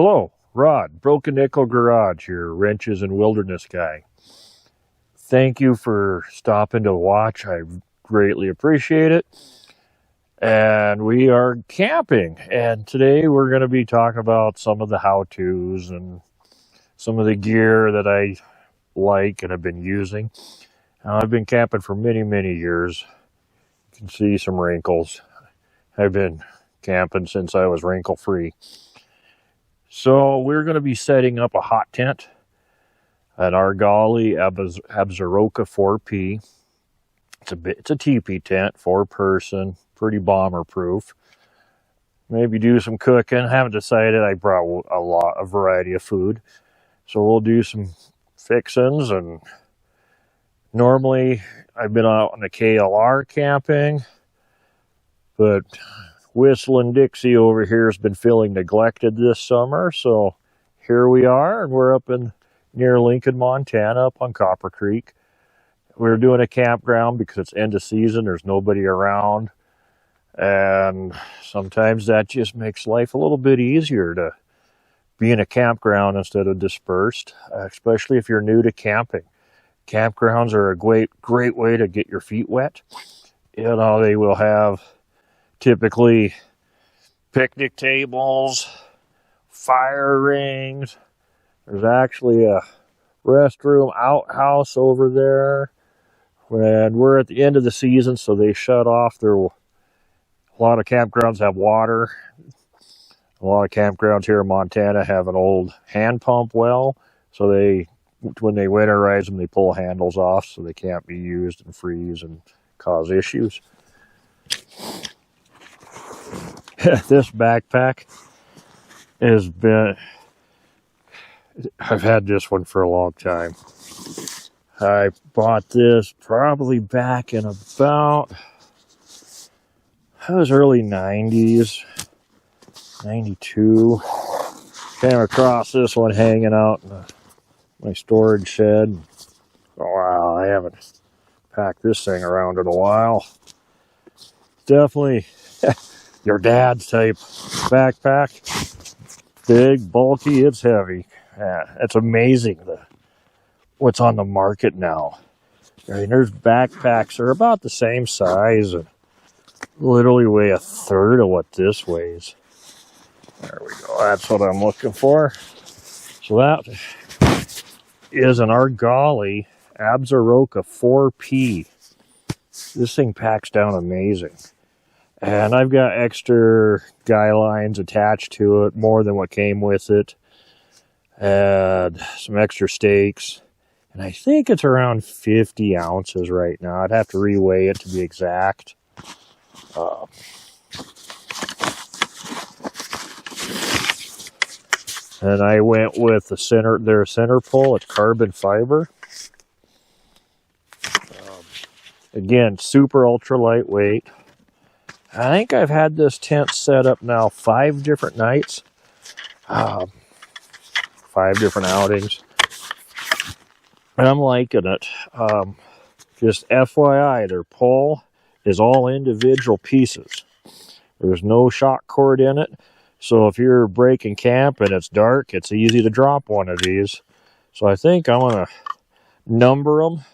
Hello, Rod, Broken Nickel Garage, your wrenches and wilderness guy. Thank you for stopping to watch. I greatly appreciate it. And we are camping. And today we're going to be talking about some of the how-tos and some of the gear that I like and have been using. I've been camping for many, many years. You can see some wrinkles. I've been camping since I was wrinkle-free. So we're going to be setting up a hot tent, an Argali Absaroka 4P. It's a teepee tent, 4-person, pretty bomber proof. Maybe do some cooking. Haven't decided. I brought a variety of food, so we'll do some fixins. And normally I've been out on the KLR camping, but Whistling Dixie over here has been feeling neglected this summer, so here we are, and we're up near Lincoln, Montana, up on Copper Creek. We're doing a campground because it's end of season. There's nobody around, and sometimes that just makes life a little bit easier to be in a campground instead of dispersed, especially if you're new to camping. Campgrounds are a great way to get your feet wet. You know, they will have typically picnic tables, fire rings. There's actually a restroom outhouse over there. And we're at the end of the season, so they shut off a lot of campgrounds have water. A lot of campgrounds here in Montana have an old hand pump well, so when they winterize them, they pull handles off so they can't be used and freeze and cause issues. This backpack I've had this one for a long time. I bought this probably back in about, early 90s, 92. Came across this one hanging out in my storage shed. Oh, wow, I haven't packed this thing around in a while. Definitely your dad's type backpack. Big, bulky, it's heavy. Yeah, it's amazing what's on the market now. I mean, there's backpacks that are about the same size and literally weigh a third of what this weighs. There we go. That's what I'm looking for. So that is an Argali Absaroka 4P. This thing packs down amazing. And I've got extra guy lines attached to it, more than what came with it. And some extra stakes. And I think it's around 50 ounces right now. I'd have to reweigh it to be exact. And I went with their center pull. It's carbon fiber. Again, super ultra lightweight. I think I've had this tent set up now 5 different nights. 5 different outings. And I'm liking it. Just FYI, their pole is all individual pieces. There's no shock cord in it. So if you're breaking camp and it's dark, it's easy to drop one of these. So I think I'm going to number them.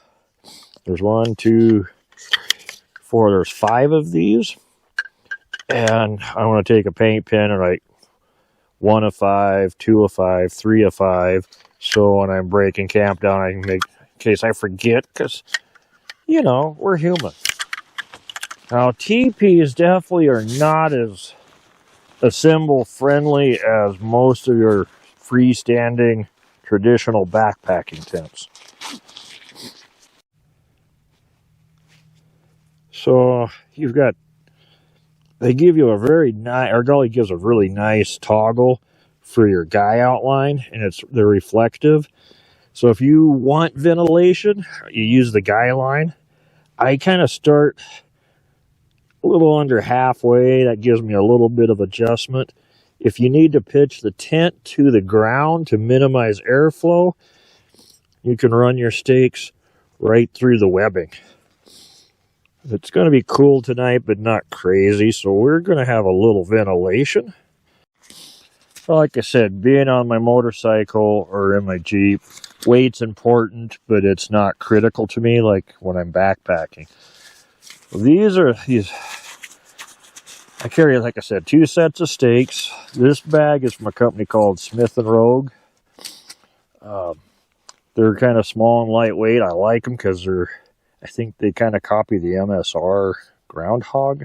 There's 1, 2, 4. There's 5 of these. And I want to take a paint pen and write 1 of 5, 2 of 5, 3 of 5. So when I'm breaking camp down, I can make, in case I forget, because, you know, we're human. Now, teepees definitely are not as assemble friendly as most of your freestanding traditional backpacking tents. So they give you a very nice, Argali gives a really nice toggle for your guy outline, and they're reflective. So if you want ventilation, you use the guy line. I kind of start a little under halfway. That gives me a little bit of adjustment. If you need to pitch the tent to the ground to minimize airflow, you can run your stakes right through the webbing. It's going to be cool tonight, but not crazy, so we're going to have a little ventilation. Like I said, being on my motorcycle or in my Jeep, weight's important, but it's not critical to me like when I'm backpacking. These, I carry, like I said, 2 sets of stakes. This bag is from a company called Smith & Rogue. They're kind of small and lightweight. I like them because I think they kind of copy the MSR Groundhog.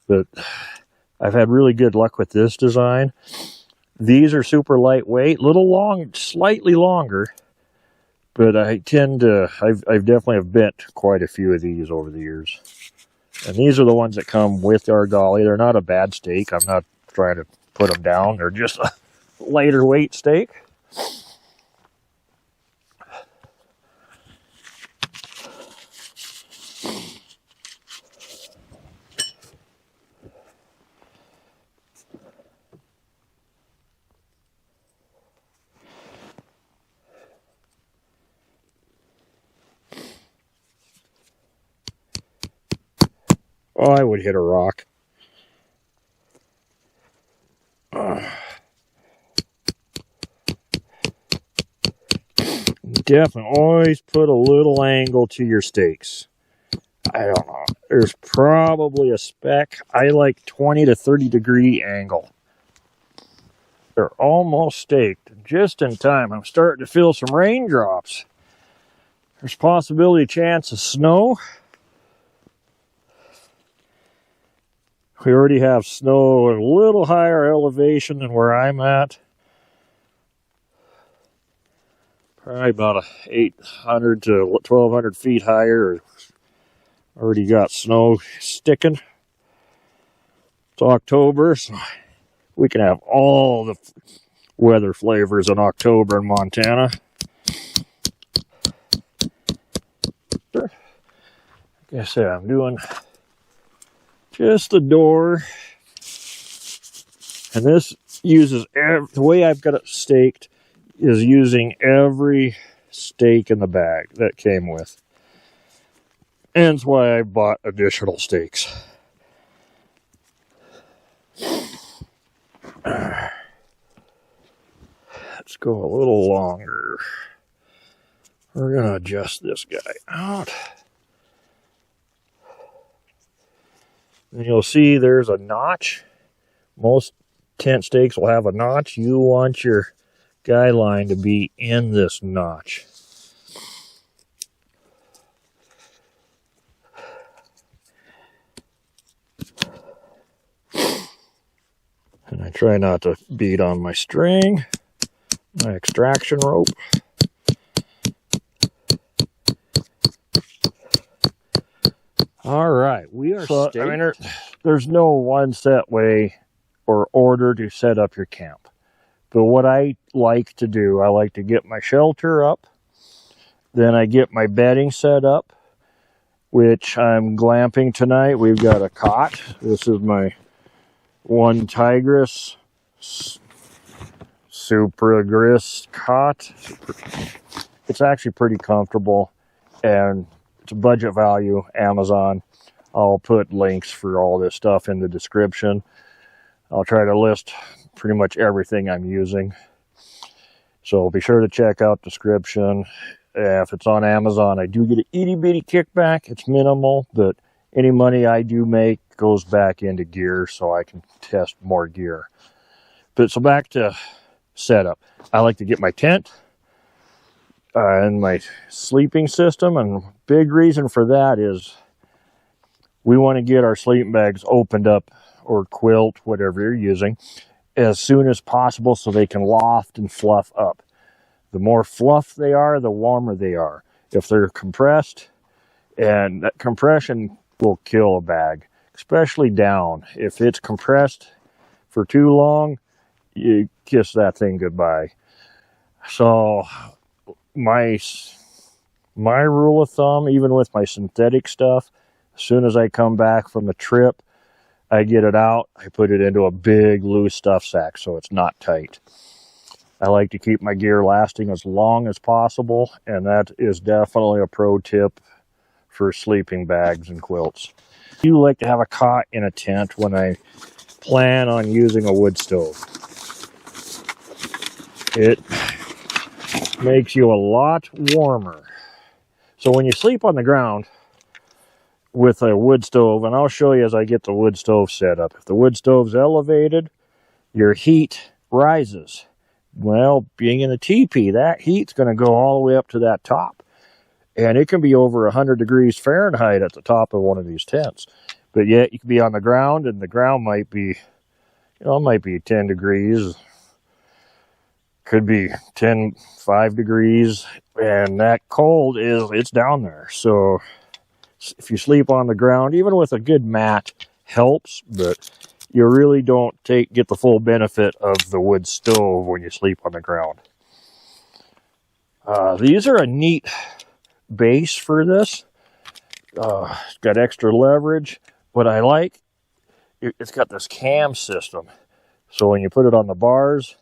But I've had really good luck with this design. These are super lightweight, little long, slightly longer, but I've definitely have bent quite a few of these over the years. And these are the ones that come with our dolly. They're not a bad stake. I'm not trying to put them down. They're just a lighter weight stake. Oh, I would hit a rock. Definitely always put a little angle to your stakes. I don't know. There's probably a spec. I like 20 to 30 degree angle. They're almost staked. Just in time. I'm starting to feel some raindrops. There's possibility chance of snow. We already have snow at a little higher elevation than where I'm at. Probably about 800 to 1,200 feet higher. Already got snow sticking. It's October, so we can have all the weather flavors in October in Montana. Like I said, I'm doing just the door. And this uses, the way I've got it staked is using every stake in the bag that came with. And that's why I bought additional stakes. Let's go a little longer. We're going to adjust this guy out. And you'll see there's a notch. Most tent stakes will have a notch. You want your guy line to be in this notch. And I try not to beat on my string, my extraction rope. All right, we are staked. I mean, there's no one set way or order to set up your camp. But what I like to do, I like to get my shelter up. Then I get my bedding set up, which I'm glamping tonight. We've got a cot. This is my one Tigris Super Gris cot. It's actually pretty comfortable and it's a budget value, Amazon. I'll put links for all this stuff in the description. I'll try to list pretty much everything I'm using. So be sure to check out description. If it's on Amazon, I do get an itty bitty kickback. It's minimal, but any money I do make goes back into gear so I can test more gear. But so back to setup. I like to get my tent and my sleeping system, and big reason for that is we want to get our sleeping bags opened up, or quilt, whatever you're using, as soon as possible so they can loft and fluff up. The more fluff they are, the warmer they are. If they're compressed, and that compression will kill a bag, especially down. If it's compressed for too long, you kiss that thing goodbye. So my rule of thumb, even with my synthetic stuff, as soon as I come back from a trip, I get it out, I put it into a big loose stuff sack so it's not tight. I like to keep my gear lasting as long as possible, and that is definitely a pro tip for sleeping bags and quilts. I do like to have a cot in a tent when I plan on using a wood stove. it makes you a lot warmer. So when you sleep on the ground with a wood stove, and I'll show you as I get the wood stove set up. If the wood stove's elevated, your heat rises. Well, being in a teepee, that heat's going to go all the way up to that top. And it can be over 100 degrees Fahrenheit at the top of one of these tents. But yet you can be on the ground, and the ground might be, it might be 10 degrees. Could be 5 degrees. And that cold it's down there. So if you sleep on the ground, even with a good mat, helps, but you really don't get the full benefit of the wood stove when you sleep on the ground. These are a neat base for this. It's got extra leverage. What I like, it's got this cam system. So when you put it on the bars,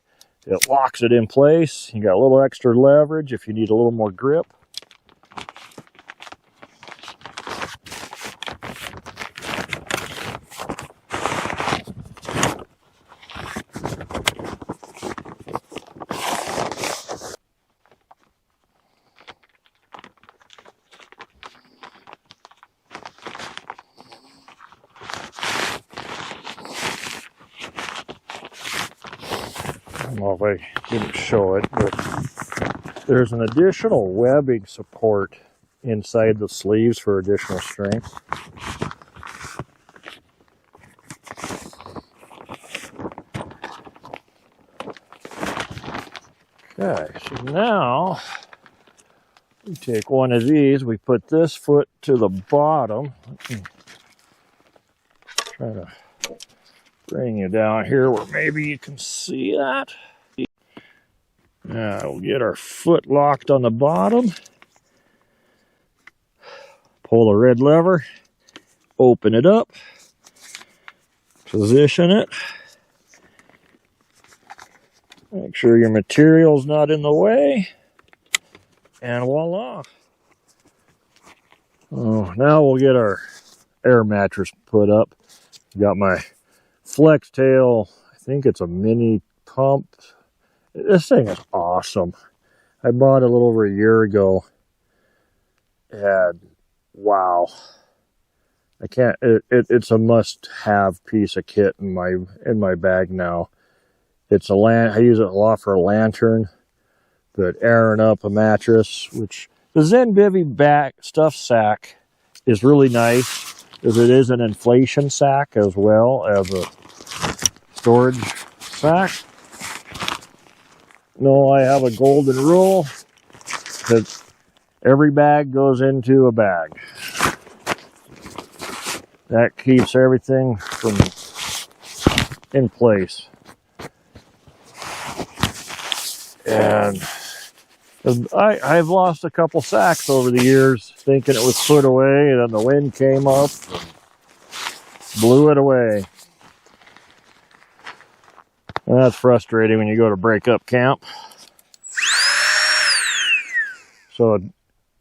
it locks it in place. You got a little extra leverage if you need a little more grip. I don't know if I didn't show it, but there's an additional webbing support inside the sleeves for additional strength. Okay, so now we take one of these, we put this foot to the bottom. Let me try to bring you down here where maybe you can see that. Now we'll get our foot locked on the bottom. Pull the red lever, open it up, position it. Make sure your material's not in the way, and voila. Oh, now we'll get our air mattress put up. Got my flex tail, I think it's a mini pump. This thing is awesome. I bought it a little over a year ago, and wow. It's a must-have piece of kit in my bag now. It's I use it a lot for a lantern, but airing up a mattress, which the Zen Bivy back stuff sack is really nice, as it is an inflation sack as well as a storage sack. No, I have a golden rule that every bag goes into a bag. That keeps everything in place. And I've lost a couple sacks over the years thinking it was put away, and then the wind came up and blew it away. And that's frustrating when you go to break up camp. So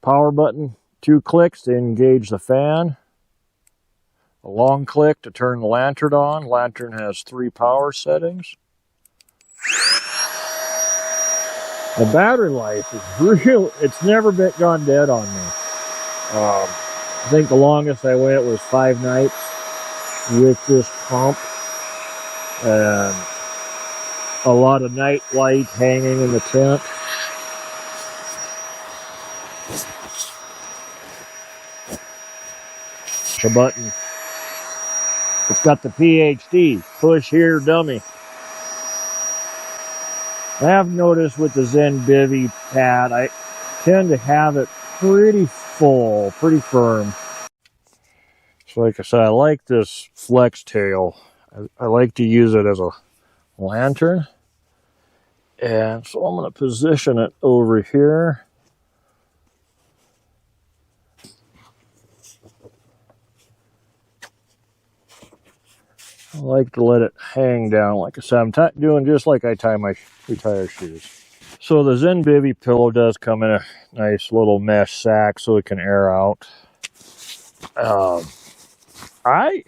power button, 2 clicks to engage the fan. A long click to turn the lantern on. Lantern has 3 power settings. The battery life is real. It's never gone dead on me. I think the longest I went was 5 nights with this pump, and a lot of night light hanging in the tent. The button. It's got the PhD, push here dummy. I have noticed with the Zen Bivy pad, I tend to have it pretty full, pretty firm. So like I said, I like this flex tail. I like to use it as a lantern. And so I'm going to position it over here. I like to let it hang down. Like I said, I'm doing just like I tie my retire shoes. So the Zen Bivy pillow does come in a nice little mesh sack so it can air out. I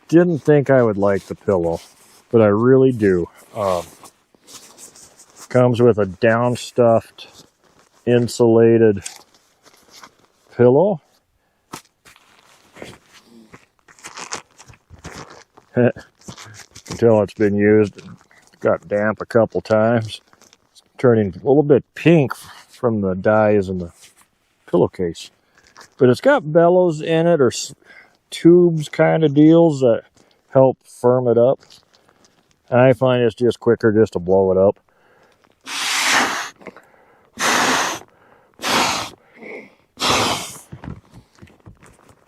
didn't think I would like the pillow, but I really do. Comes with a down-stuffed insulated pillow. Until it's been used, got damp a couple times. It's turning a little bit pink from the dyes in the pillowcase. But it's got bellows in it, or tubes kind of deals that help firm it up. And I find it's just quicker just to blow it up.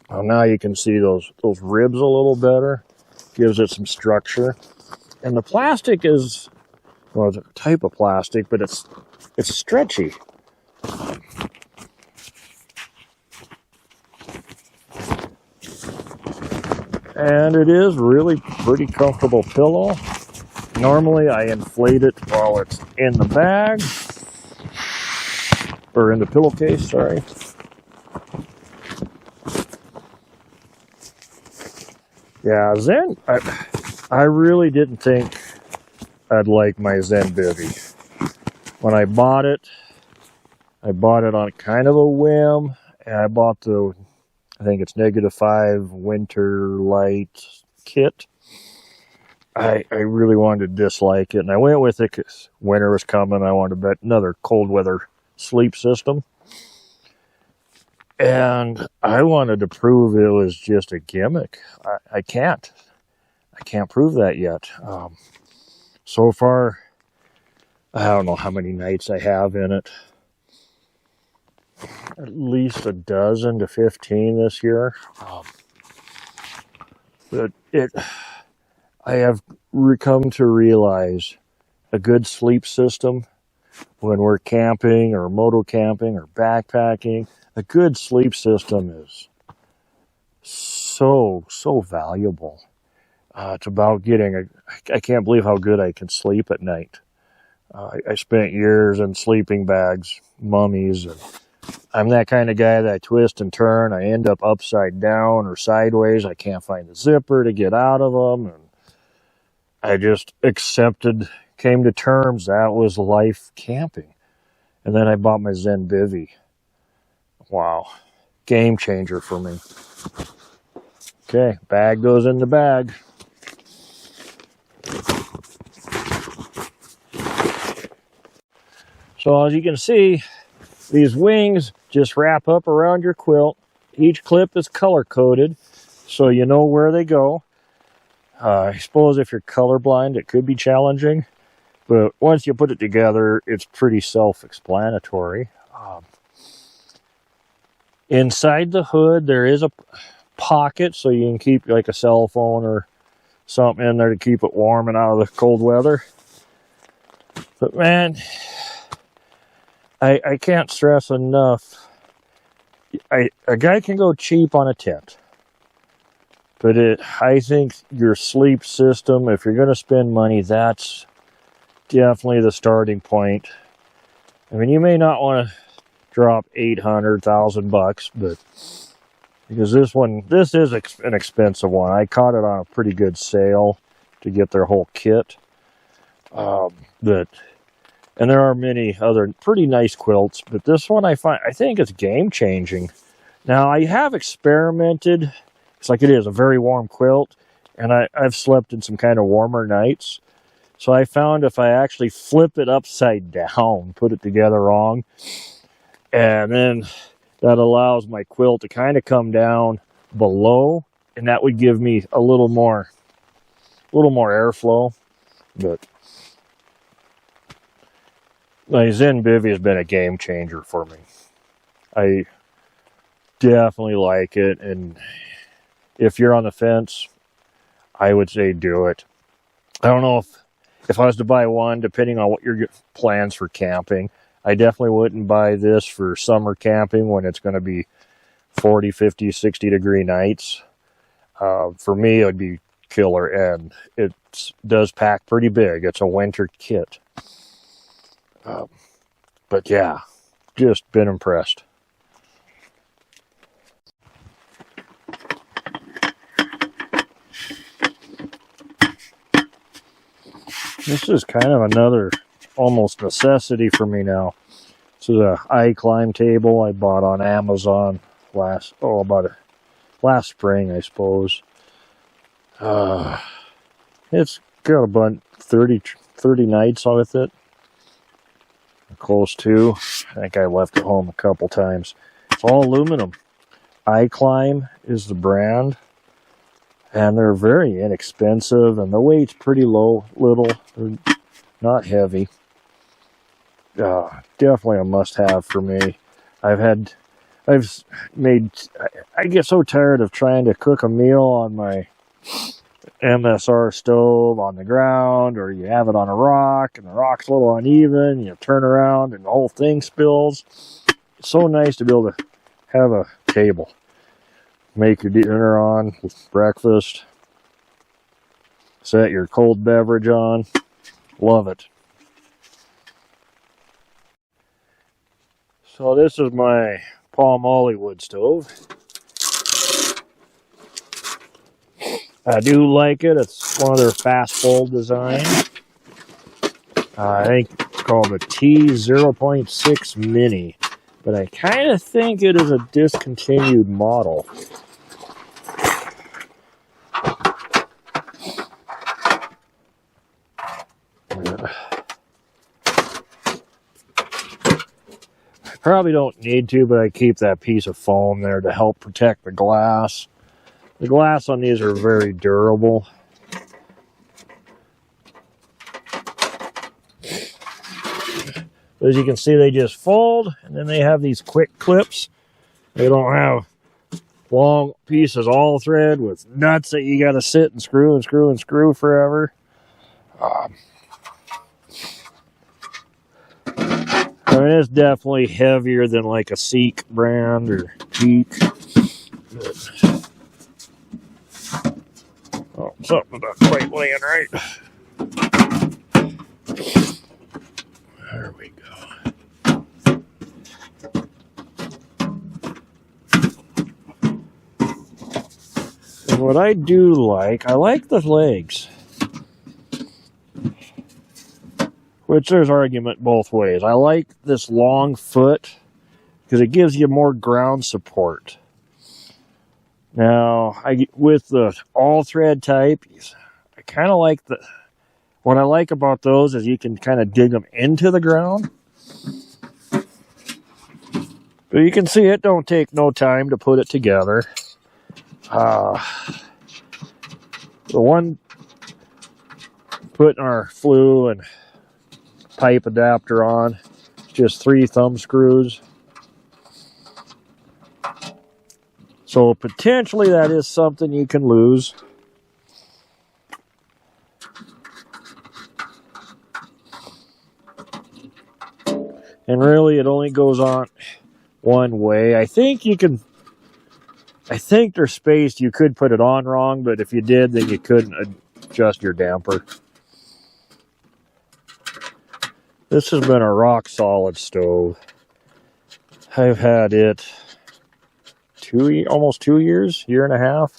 Well, now you can see those ribs a little better. Gives it some structure. And the plastic is, well, it's a type of plastic, but it's stretchy. And it is really pretty comfortable pillow. Normally I inflate it while it's in the bag, or in the pillowcase, sorry. Yeah, Zen, I really didn't think I'd like my Zen Bivy. When I bought it on kind of a whim, and I bought I think it's -5 winter light kit. I really wanted to dislike it, and I went with it because winter was coming. I wanted to bet another cold weather sleep system. And I wanted to prove it was just a gimmick. I can't prove that yet. So far, I don't know how many nights I have in it. At least a dozen to 15 this year. But I have come to realize a good sleep system when we're camping or moto camping or backpacking, a good sleep system is so valuable. It's about I can't believe how good I can sleep at night. I spent years in sleeping bags, mummies, and I'm that kind of guy that I twist and turn. I end up upside down or sideways. I can't find the zipper to get out of them. And I just came to terms that was life camping. And then I bought my Zen Bivy. Wow. Game changer for me. Okay, bag goes in the bag. So as you can see, these wings just wrap up around your quilt. Each clip is color-coded, so you know where they go. I suppose if you're colorblind, it could be challenging, but once you put it together, it's pretty self-explanatory. Inside the hood, there is a pocket, so you can keep like a cell phone or something in there to keep it warm and out of the cold weather. But man, I can't stress enough, a guy can go cheap on a tent, but I think your sleep system, if you're going to spend money, that's definitely the starting point. I mean, you may not want to drop $800,000, but because this is an expensive one. I caught it on a pretty good sale to get their whole kit. And there are many other pretty nice quilts, but this one I think it's game changing. Now I have experimented. It's like it is a very warm quilt, and I've slept in some kind of warmer nights. So I found if I actually flip it upside down, put it together wrong, and then that allows my quilt to kind of come down below, and that would give me a little more airflow. But my Zen Bivy has been a game changer for me. I definitely like it, and if you're on the fence, I would say do it. I don't know if I was to buy one, depending on what your plans for camping, I definitely wouldn't buy this for summer camping when it's going to be 40, 50, 60 degree nights. For me, it would be killer, and it does pack pretty big. It's a winter kit. But yeah, just been impressed. This is kind of another almost necessity for me now. This is a I-climb table I bought on Amazon last spring, I suppose. It's got about 30 nights with it. Close to. I think I left it home a couple times. It's all aluminum. I-climb is the brand. And they're very inexpensive, and the weight's pretty little. They're not heavy. Definitely a must-have for me. I get so tired of trying to cook a meal on my MSR stove on the ground, or you have it on a rock, and the rock's a little uneven, you turn around, and the whole thing spills. It's so nice to be able to have a table. Make your dinner on, breakfast, set your cold beverage on. Love it. So this is my Palm Hollywood stove. I do like it. It's one of their fast fold designs. I think it's called a T0.6 Mini, but I kind of think it is a discontinued model. Probably don't need to, but I keep that piece of foam there to help protect the glass. The glass on these are very durable. As you can see, they just fold, and then they have these quick clips. They don't have long pieces all thread with nuts that you got to sit and screw and screw and screw forever. I mean, it's definitely heavier than like a Seek brand or Geek. Oh, something's not quite laying right. There we go. And what I do like, I like the legs. Which there's argument both ways. I like this long foot because it gives you more ground support. Now, with the all thread type, I kind of like what I like about those is you can kind of dig them into the ground. But you can see it don't take no time to put it together. The one putting our flue and pipe adapter on, just 3 thumb screws. So potentially that is something you can lose. And really it only goes on one way. I think they're spaced. You could put it on wrong, but if you did, then you couldn't adjust your damper. This has been a rock solid stove. I've had it almost 2 years, year and a half.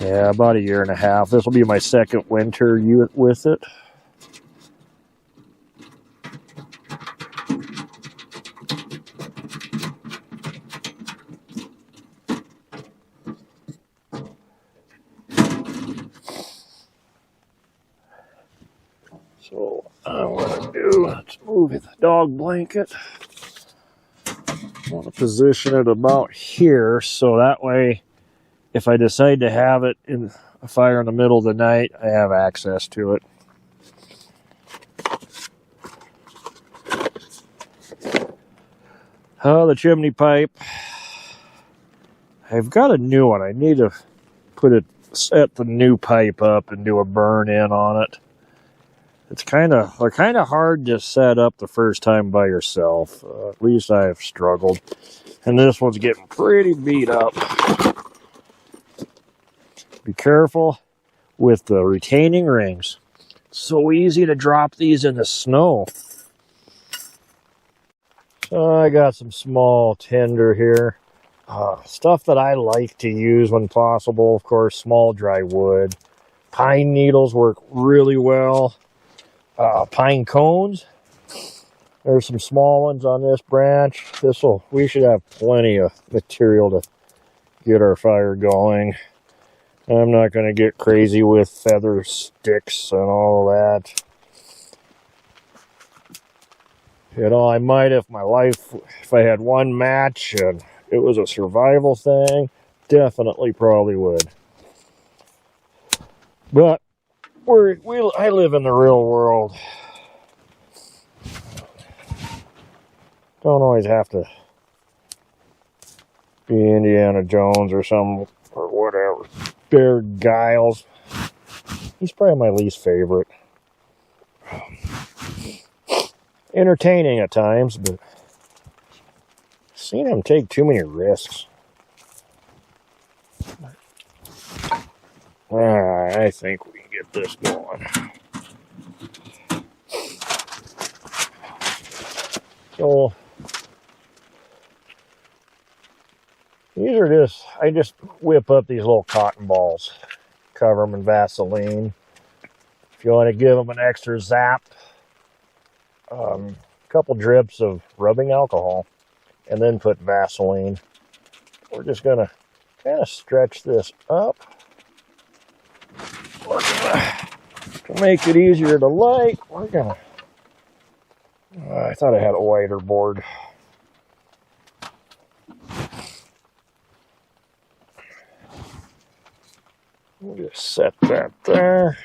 Yeah, about a year and a half. This will be my second winter with it. So I want to do, let's move the dog blanket. I want to position it about here so that way if I decide to have it in a fire in the middle of the night, I have access to it. Oh, the chimney pipe. I've got a new one. I need to set the new pipe up and do a burn in on it. They're kind of hard to set up the first time by yourself. At least I've struggled. And this one's getting pretty beat up. Be careful with the retaining rings. It's so easy to drop these in the snow. So I got some small tinder here. Stuff that I like to use when possible. Of course, small dry wood. Pine needles work really well. Pine cones. There's some small ones on this branch. We should have plenty of material to get our fire going. I'm not going to get crazy with feather sticks and all that. You know, I might if I had one match and it was a survival thing, definitely probably would. But I live in the real world. Don't always have to be Indiana Jones or whatever. Bear Giles. He's probably my least favorite. Entertaining at times, but I've seen him take too many risks. Alright, I think we can get this going. So, I just whip up these little cotton balls, cover them in Vaseline. If you want to give them an extra zap, a couple drips of rubbing alcohol, and then put Vaseline. We're just going to kind of stretch this up. To make it easier to light, we're going to... I thought I had a wider board. We'll just set that there.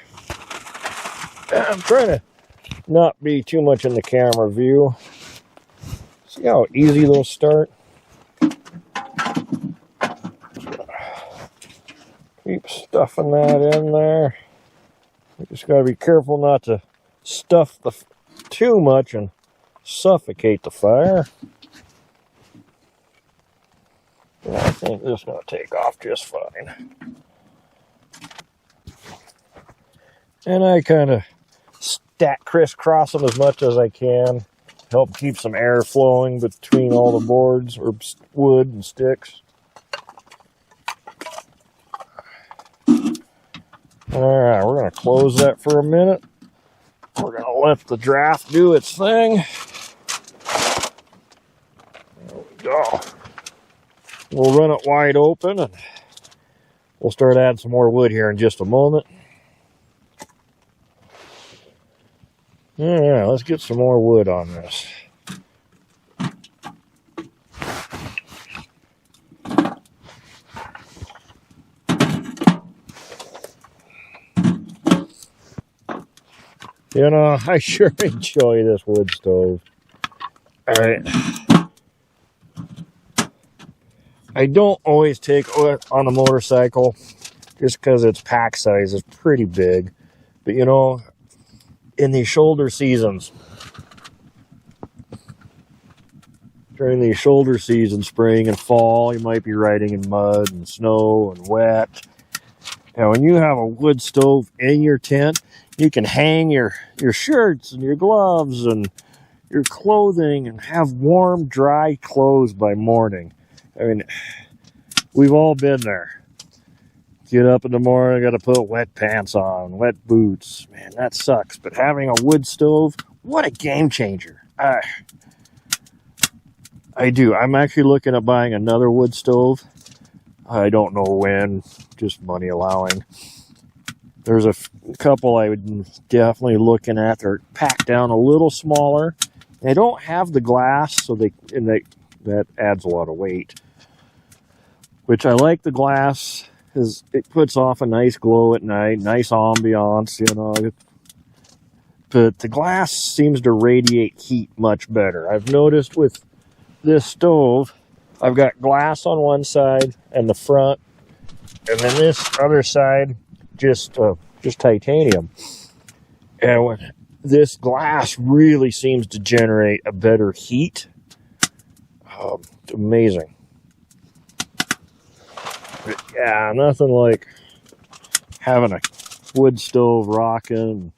I'm trying to not be too much in the camera view. See how easy those start? Keep stuffing that in there. We just got to be careful not to stuff too much and suffocate the fire. And I think this is going to take off just fine. And I kind of crisscross them as much as I can. Help keep some air flowing between all the boards or wood and sticks. Alright, we're going to close that for a minute. We're going to let the draft do its thing. There we go. We'll run it wide open and we'll start adding some more wood here in just a moment. Yeah, let's get some more wood on this. You know, I sure enjoy this wood stove. Alright. I don't always take it on the motorcycle just because its pack size is pretty big. But you know, in these shoulder seasons, during these shoulder seasons, spring and fall, you might be riding in mud and snow and wet. And when you have a wood stove in your tent, you can hang your shirts and your gloves and your clothing and have warm, dry clothes by morning. I mean, we've all been there. Get up in the morning, got to put wet pants on, wet boots. Man, that sucks. But having a wood stove, what a game changer. I do. I'm actually looking at buying another wood stove. I don't know when, just money allowing. There's a couple I would definitely looking at. They're packed down a little smaller. They don't have the glass, so that adds a lot of weight. Which I like the glass, because it puts off a nice glow at night, nice ambiance, you know. But the glass seems to radiate heat much better. I've noticed with this stove, I've got glass on one side and the front, and then this other side, just titanium. And this glass really seems to generate a better heat. It's amazing. But yeah, nothing like having a wood stove rocking,